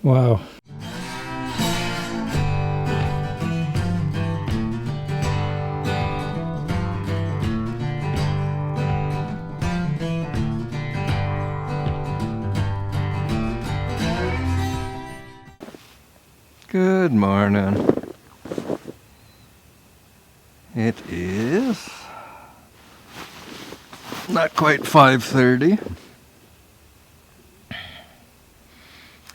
Wow. Good morning. It is not quite 5:30.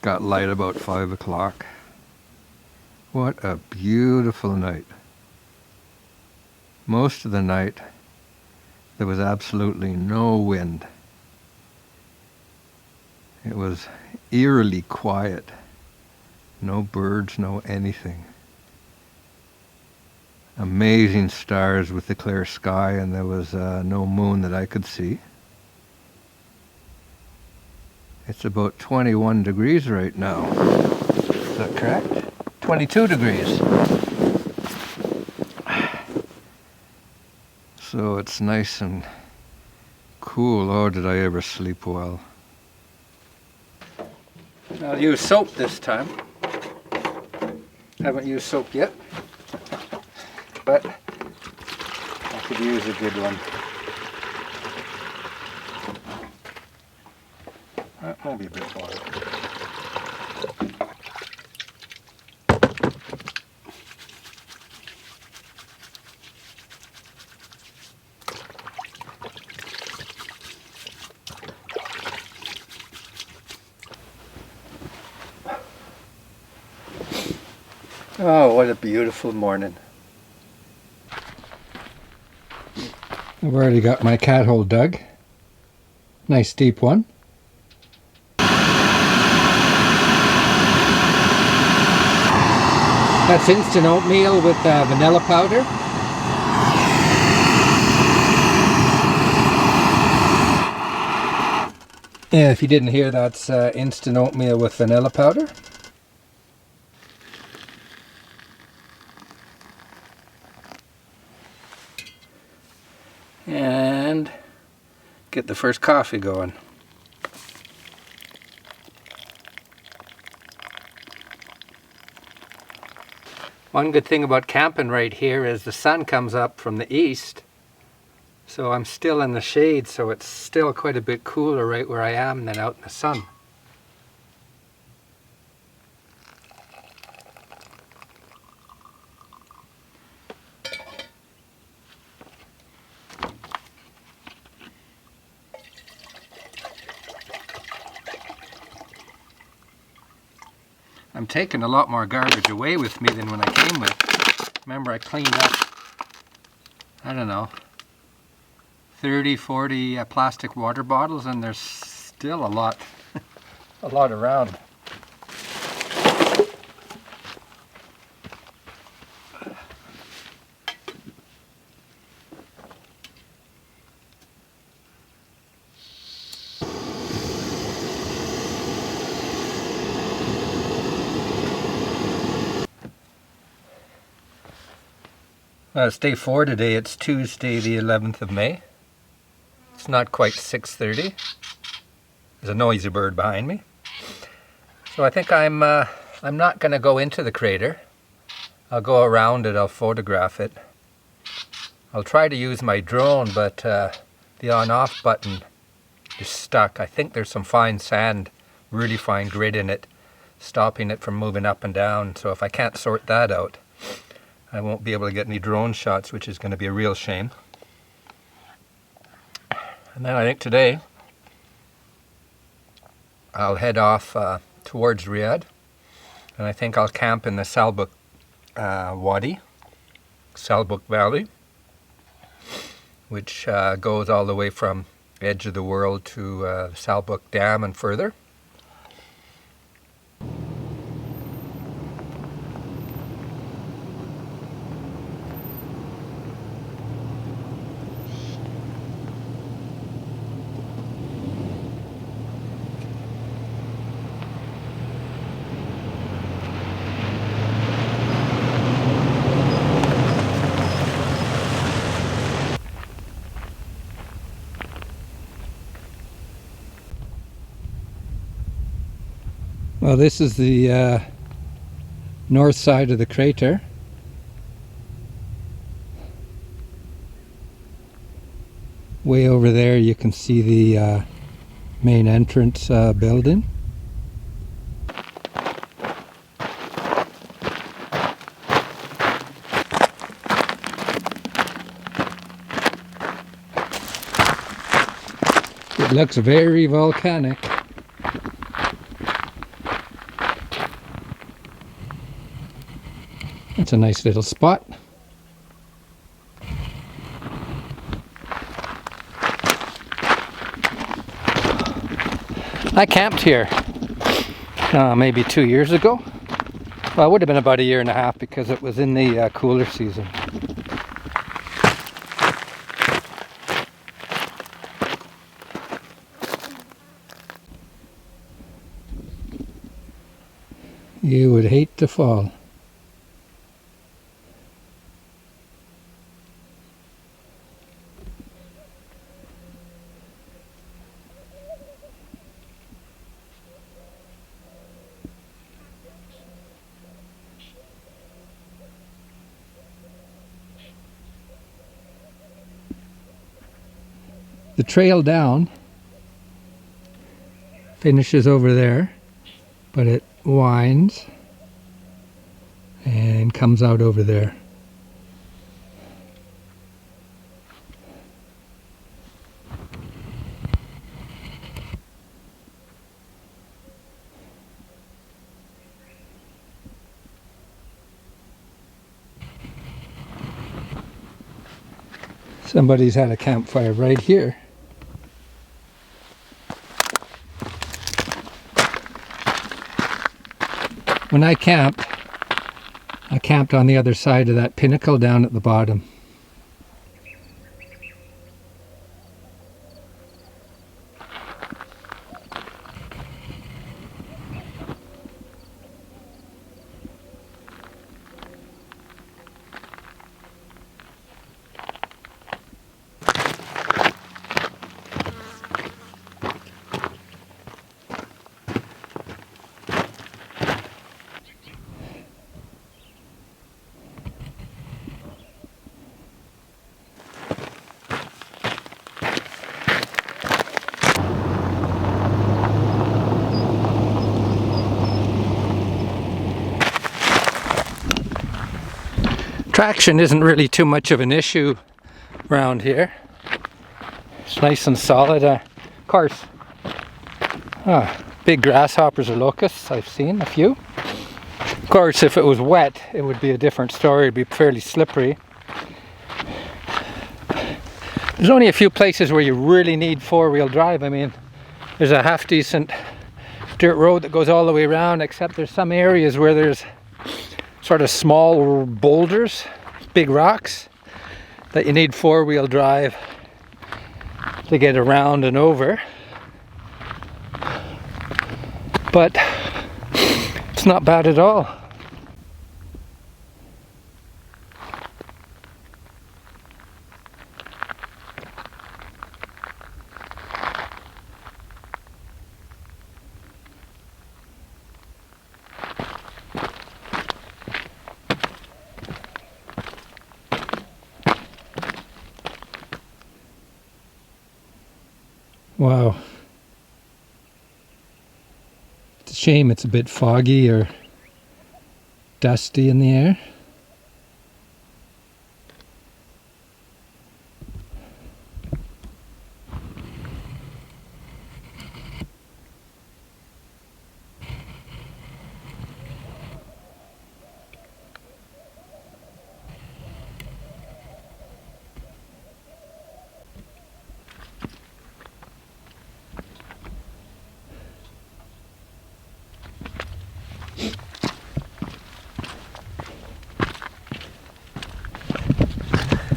Got light about 5 o'clock. What a beautiful night. Most of the night there was absolutely no wind. It was eerily quiet. No birds, no anything. Amazing stars with the clear sky, and there was no moon that I could see. It's about 21 degrees right now. Is that correct? 22 degrees. So it's nice and cool. Oh, did I ever sleep well. I'll use soap this time. Haven't used soap yet, but I could use a good one. Maybe a bit more. Oh, what a beautiful morning. I've already got my cat hole dug. Nice deep one. That's instant oatmeal with vanilla powder. Yeah, if you didn't hear, that's instant oatmeal with vanilla powder. And get the first coffee going. One good thing about camping right here is the sun comes up from the east, so I'm still in the shade, so it's still quite a bit cooler right where I am than out in the sun. I'm taking a lot more garbage away with me than when I came with. Remember, I cleaned up, I don't know, 30, 40 plastic water bottles, and there's still a lot, a lot around. It's day 4 today. It's Tuesday the 11th of May. It's not quite 6:30. There's a noisy bird behind me. So I think I'm not going to go into the crater. I'll go around it. I'll photograph it. I'll try to use my drone, but the on-off button is stuck. I think there's some fine sand, really fine grit in it, stopping it from moving up and down. So if I can't sort that out, I won't be able to get any drone shots, which is going to be a real shame. And then I think today I'll head off towards Riyadh, and I think I'll camp in the Salboukh Wadi, Salboukh Valley, which goes all the way from edge of the world to the Salboukh Dam and further. Well, this is the north side of the crater. Way over there you can see the main entrance building. It looks very volcanic. It's a nice little spot. I camped here maybe 2 years ago. Well, it would have been about a year and a half because it was in the cooler season. You would hate to fall. The trail down finishes over there, but it winds and comes out over there. Somebody's had a campfire right here. When I camped on the other side of that pinnacle down at the bottom. Traction isn't really too much of an issue around here. It's nice and solid. Of course, big grasshoppers or locusts, I've seen a few. Of course, if it was wet, it would be a different story. It'd be fairly slippery. There's only a few places where you really need four-wheel drive. I mean, there's a half-decent dirt road that goes all the way around, except there's some areas where there's sort of small boulders, big rocks, that you need four-wheel drive to get around and over. But it's not bad at all. Wow. It's a shame it's a bit foggy or dusty in the air.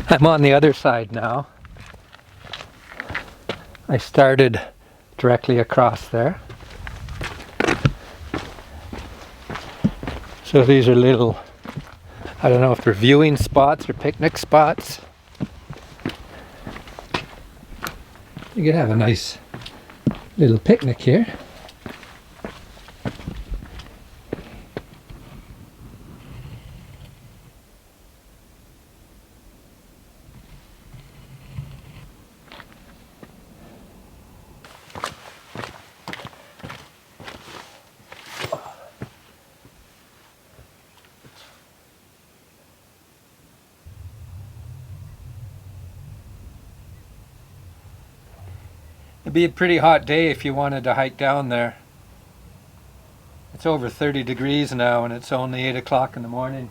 I'm on the other side now. I started directly across there. So these are little, I don't know if they're viewing spots or picnic spots. You could have a nice little picnic here. It'd be a pretty hot day if you wanted to hike down there. It's over 30 degrees now and it's only 8 o'clock in the morning.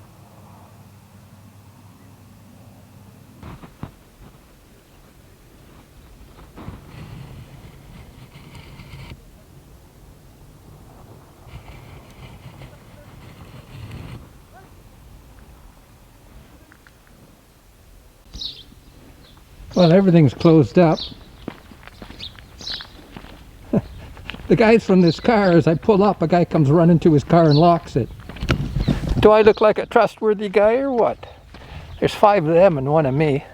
Well, everything's closed up. The guys from this car, as I pull up, a guy comes running to his car and locks it. Do I look like a trustworthy guy or what? There's 5 of them and 1 of me.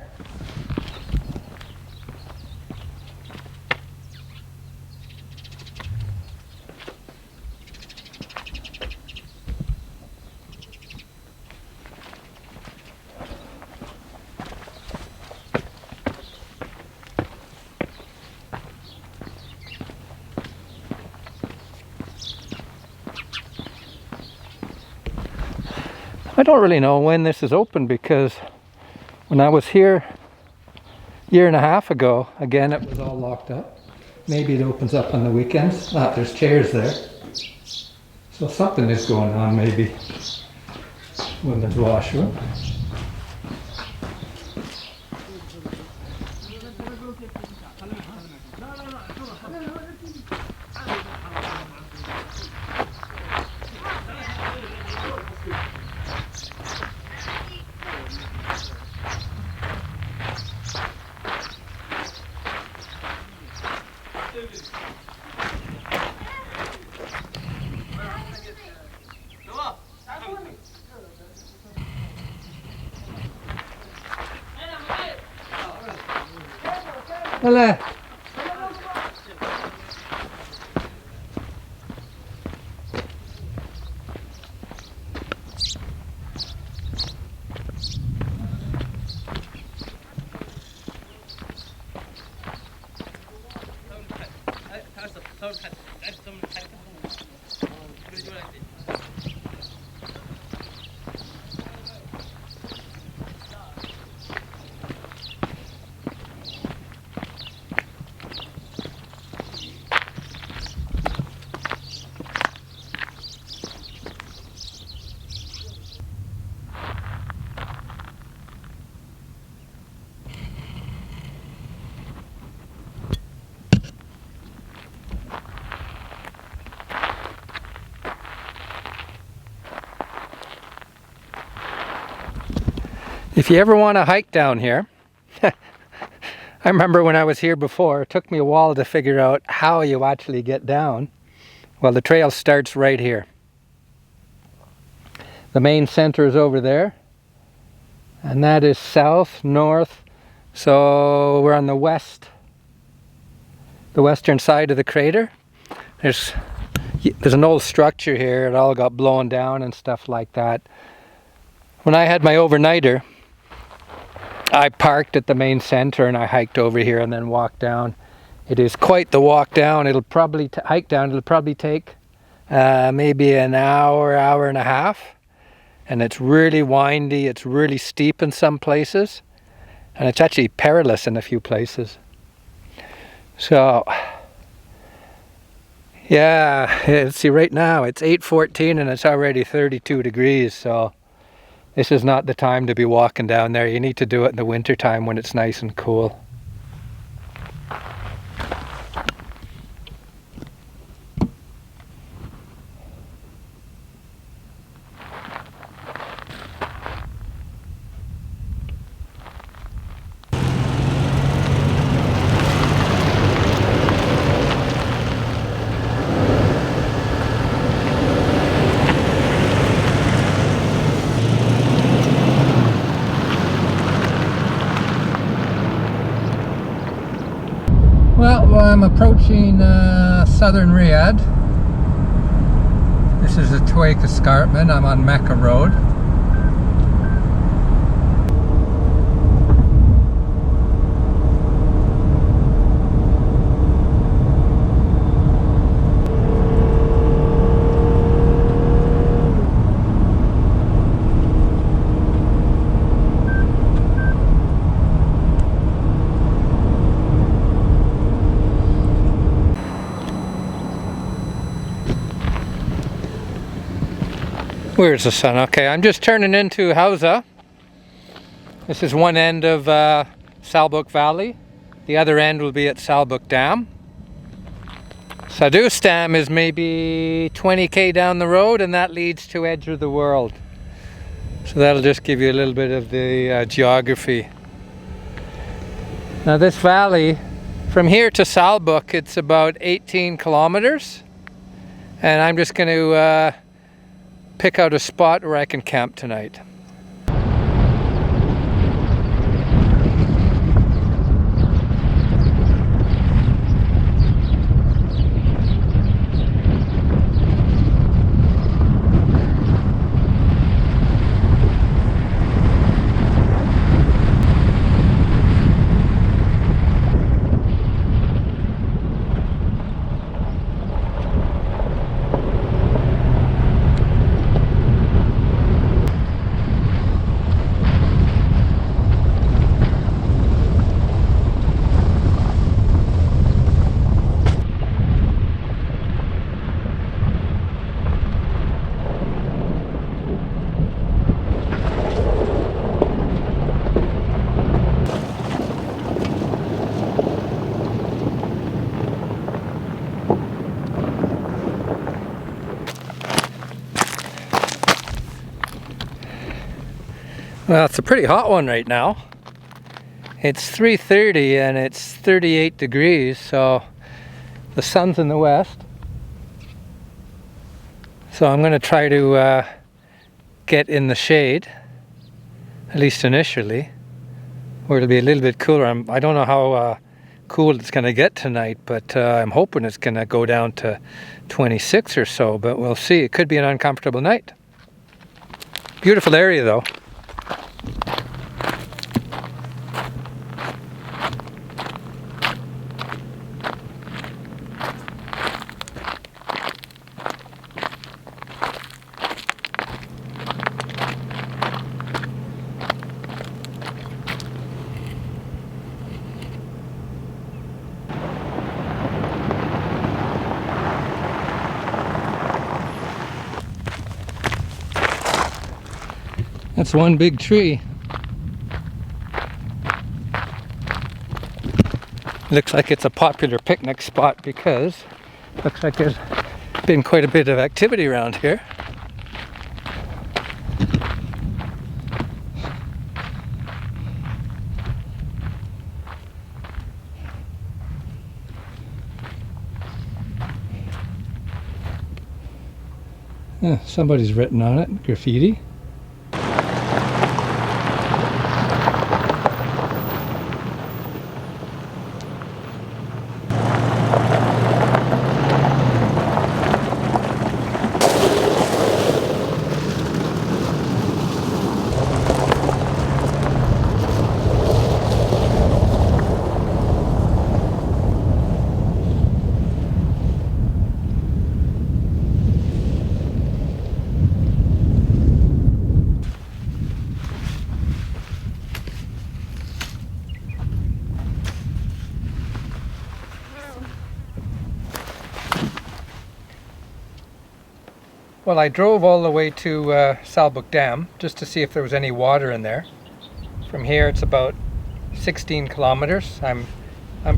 I don't really know when this is open because when I was here a year and a half ago, again it was all locked up. Maybe it opens up on the weekends. Ah, there's chairs there. So something is going on maybe. Women's washroom. Hello. If you ever want to hike down here, I remember when I was here before, it took me a while to figure out how you actually get down. Well, the trail starts right here. The main center is over there, and that is south, north, so we're on the western side of the crater. There's an old structure here, it all got blown down and stuff like that. When I had my overnighter, I parked at the main center and I hiked over here and then walked down. It is quite the walk down. It'll probably hike down. It'll probably take maybe an hour, hour and a half. And it's really windy. It's really steep in some places. And it's actually perilous in a few places. So, yeah, see right now it's 8:14 and it's already 32 degrees. So this is not the time to be walking down there. You need to do it in the winter time when it's nice and cool. Well, I'm approaching southern Riyadh. This is the Tuwaiq escarpment. I'm on Mecca Road. Where's the sun? Okay, I'm just turning into Hezwa. This is one end of Salboukh Valley. The other end will be at Salboukh Dam. Salboukh Dam is maybe 20k down the road, and that leads to Edge of the World. So that'll just give you a little bit of the geography. Now this valley, from here to Salboukh, it's about 18 kilometers. And I'm just going to pick out a spot where I can camp tonight. Well, it's a pretty hot one right now. It's 3:30 and it's 38 degrees, so the sun's in the west. So I'm going to try to get in the shade, at least initially, where it'll be a little bit cooler. I don't know how cool it's going to get tonight, but I'm hoping it's going to go down to 26 or so, but we'll see. It could be an uncomfortable night. Beautiful area though. That's one big tree. Looks like it's a popular picnic spot because looks like there's been quite a bit of activity around here. Yeah, somebody's written on it, graffiti. Well, I drove all the way to Salboukh Dam just to see if there was any water in there. From here it's about 16 kilometers. I'm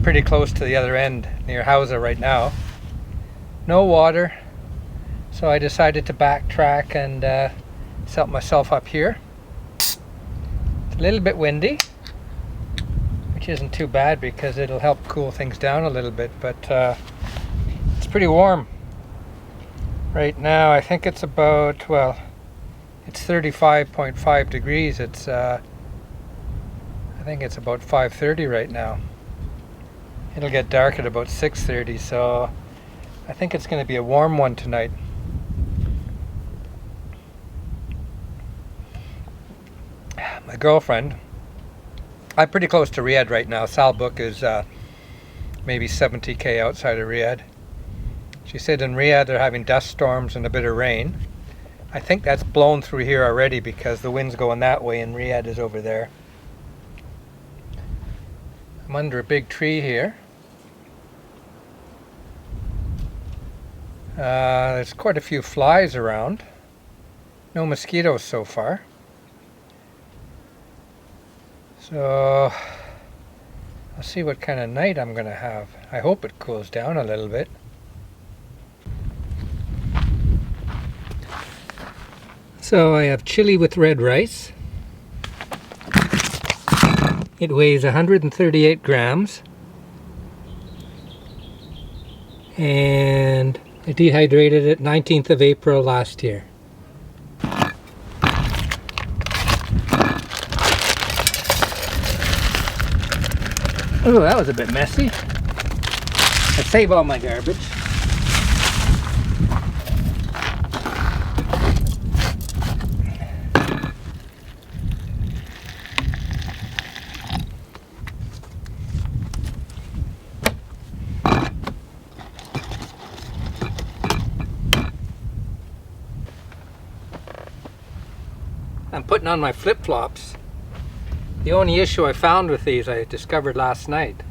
pretty close to the other end near Hezwa right now. No water, so I decided to backtrack and set myself up here. It's a little bit windy, which isn't too bad because it'll help cool things down a little bit, but it's pretty warm. Right now, I think it's about, well, it's 35.5 degrees. It's, I think it's about 5:30 right now. It'll get dark at about 6:30, so I think it's going to be a warm one tonight. My girlfriend, I'm pretty close to Riyadh right now. Salboukh is maybe 70k outside of Riyadh. She said in Riyadh they're having dust storms and a bit of rain. I think that's blown through here already because the wind's going that way and Riyadh is over there. I'm under a big tree here. There's quite a few flies around. No mosquitoes so far. So I'll see what kind of night I'm going to have. I hope it cools down a little bit. So I have chili with red rice. It weighs 138 grams. And I dehydrated it 19th of April last year. Oh, that was a bit messy. I save all my garbage. I'm putting on my flip-flops. The only issue I found with these, I discovered last night,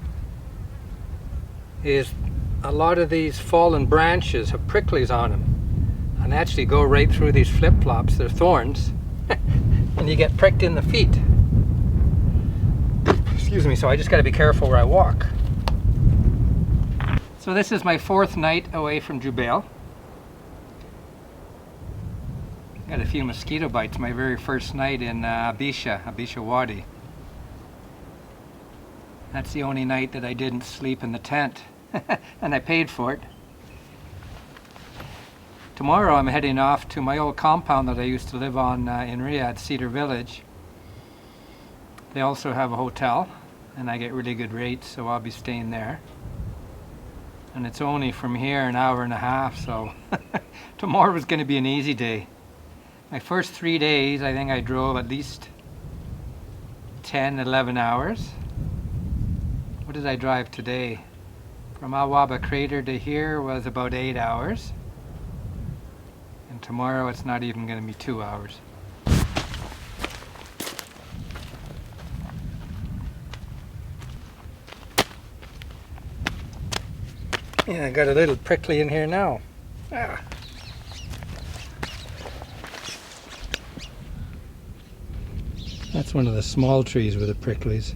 is a lot of these fallen branches have pricklies on them and actually go right through these flip-flops. They're thorns and you get pricked in the feet. Excuse me, so I just got to be careful where I walk. So this is my 4th night away from Jubail. Got a few mosquito bites. My very first night in Abisha Wadi. That's the only night that I didn't sleep in the tent. And I paid for it. Tomorrow I'm heading off to my old compound that I used to live on in Riyadh, Cedar Village. They also have a hotel and I get really good rates, so I'll be staying there. And it's only from here an hour and a half, so tomorrow is going to be an easy day. My first 3 days, I think I drove at least 10, 11 hours. What did I drive today? From Waba Crater to here was about 8 hours. And tomorrow it's not even going to be 2 hours. Yeah, I got a little prickly in here now. Ah. That's one of the small trees with the pricklies.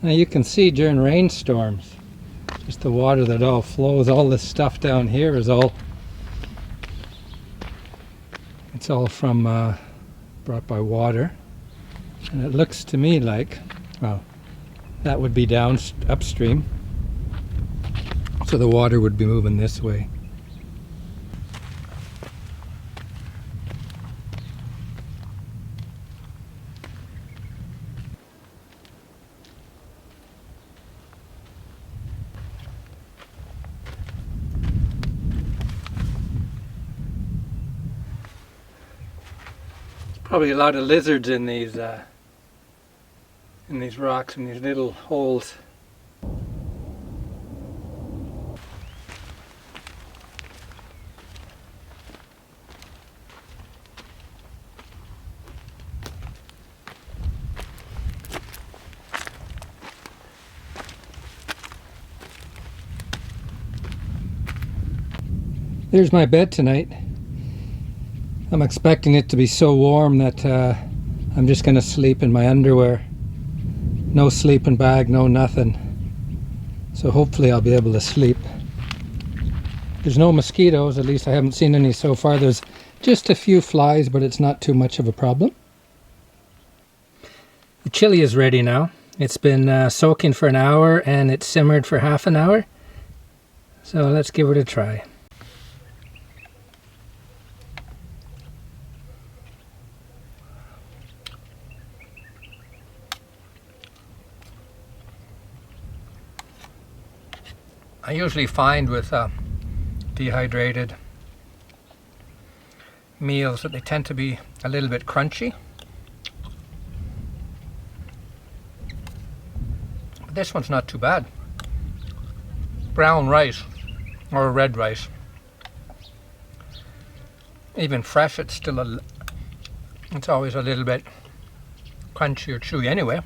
Now you can see during rainstorms, just the water that all flows, all this stuff down here is all, it's all from brought by water. And it looks to me like, well, that would be down upstream, so the water would be moving this way. Probably a lot of lizards in these rocks, in these little holes. There's my bed tonight. I'm expecting it to be so warm that I'm just going to sleep in my underwear. No sleeping bag, no nothing. So hopefully I'll be able to sleep. There's no mosquitoes, at least I haven't seen any so far. There's just a few flies, but it's not too much of a problem. The chili is ready now. It's been soaking for an hour and it's simmered for half an hour. So let's give it a try. I usually find with dehydrated meals that they tend to be a little bit crunchy. But this one's not too bad. Brown rice or red rice. Even fresh, it's still a It's always a little bit crunchy or chewy anyway.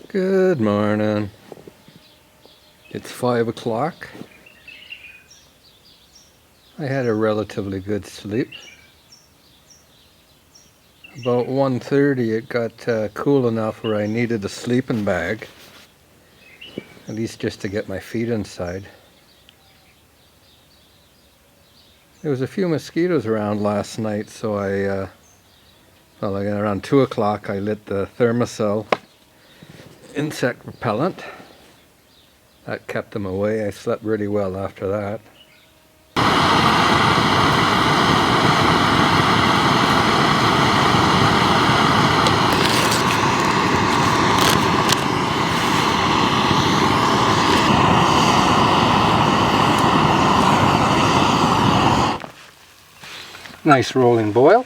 Good morning. It's 5 o'clock. I had a relatively good sleep. About 1:30 it got cool enough where I needed a sleeping bag. At least just to get my feet inside. There was a few mosquitoes around last night, so around 2 o'clock I lit the thermocell insect repellent. That kept them away. I slept really well after that. Nice rolling boil.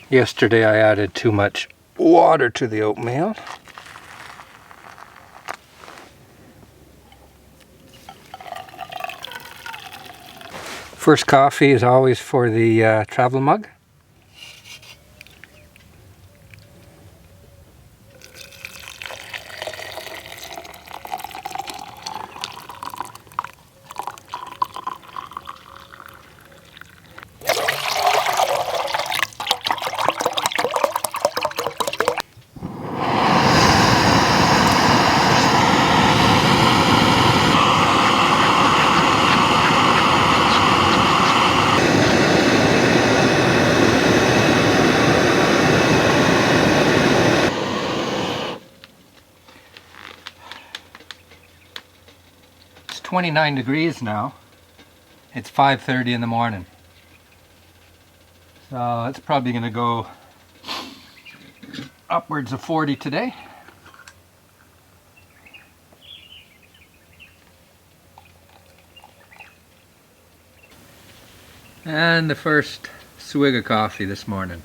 Yesterday I added too much water to the oatmeal. First coffee is always for the travel mug. It's 29 degrees now. It's 5:30 in the morning. So it's probably going to go upwards of 40 today. And the first swig of coffee this morning.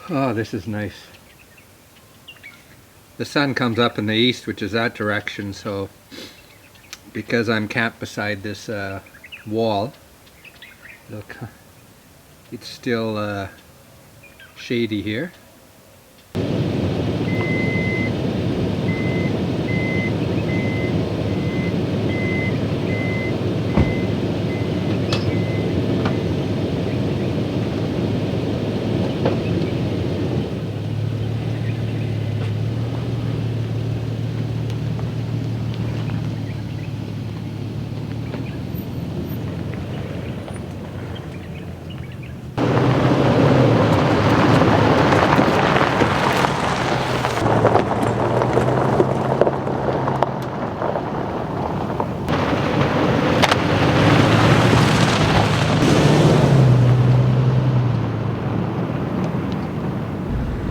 Oh, this is nice. The sun comes up in the east, which is that direction, so because I'm camped beside this wall, look, it's still shady here.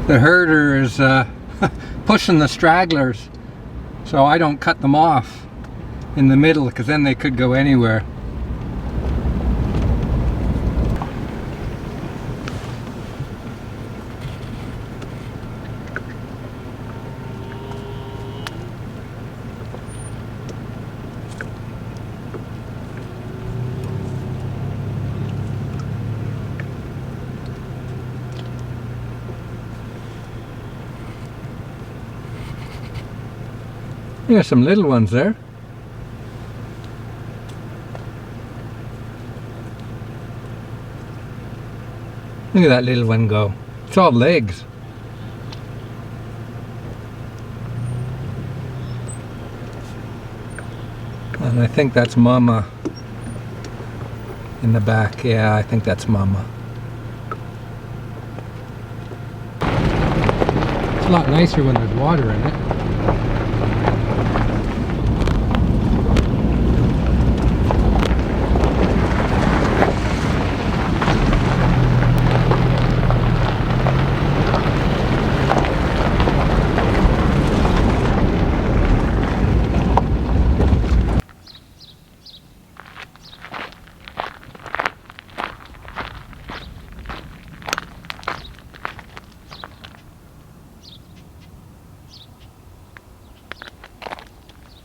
The herder is pushing the stragglers, so I don't cut them off in the middle, because then they could go anywhere. There's some little ones there. Look at that little one go. It's all legs. And I think that's Mama in the back. Yeah, I think that's Mama. It's a lot nicer when there's water in it.